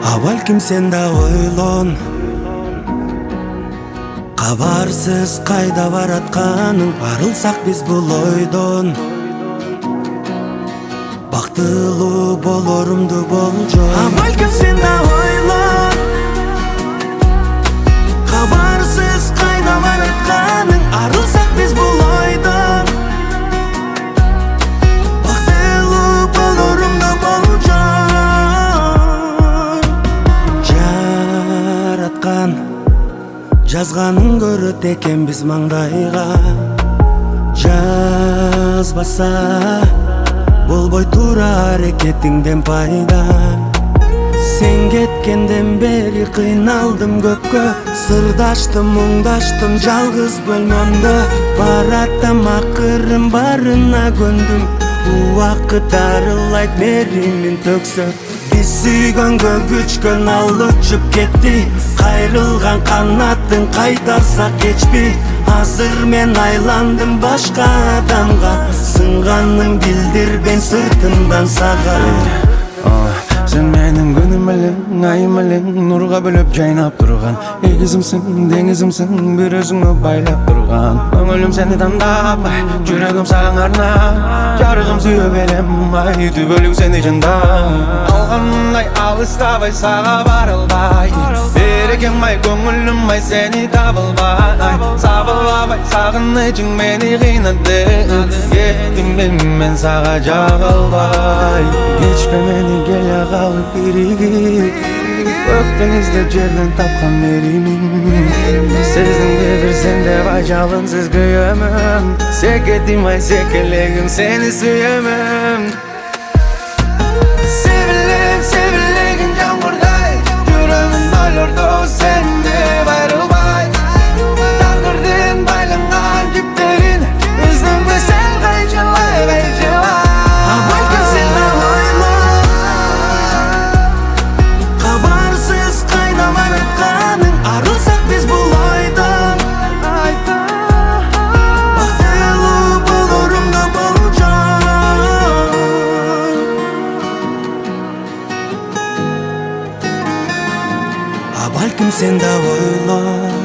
Балким сен да ойлон, кабарсыз кайда баратканың. Арылсак биз бул ойдон, бактылуу болорумду болжо. Балким сен да ойлон, кабарсыз кайда баратканың. Арылсак биз бул ойдон, бактылуу болорумду болжо. Жараткан жазганын көрөт экенбиз маңдайга. Жазбаса болбой тура аракетиңден пайда. Сен кеткенден бери кыйналдым көпкө, сырдаштым, мұңдаштым жалгыз бөлмөмдө. Бараттам акырын барына көндүм, убакыт арылайт меримин төксө. Биз сүйгөнгө күчкөн ал өчүп кетти, кайрылган канатын кайтарсак кечпи. Азыр мен айландым башка адамга, сынганың билдирбен сыртымдан сага. Sen менин күнүм элең, айым элең, нурга бөлөп жайнап турган. Эгизимсиң, деңизимсиң, бир өзүңө байлап турган. Көңүлүм сени тандабай, жүрөгүм сага арнап, жарыгым сүйө берем, ай түбөлүк сени жындап. Алгандай алыстабай сага барылбай, берекем ай көңүлүм ай сени табылбай. Сабылбай сагынычың мени кыйнады, кеттим мен сага жагылбай. Кечпе мени келе калып биригип, көктөн издеп жерден тапкан меримин. Сездиңби бир сен деп ажалымсыз күйөмүн, секетим ай секелегим сени сүйөмүн. Sevilip sevillegin жамгырдай, жүрөгүм дойлордо сен деп айрылбай. Тагдырдын байланган жиптерин издеңби сен кайчылай кайчылай. Балким сен да ойлон, кабарсыз кайда баратканың. Арылсак биз бул ойдон, бактылуу болорумду болжо. Балким сен да ойлон.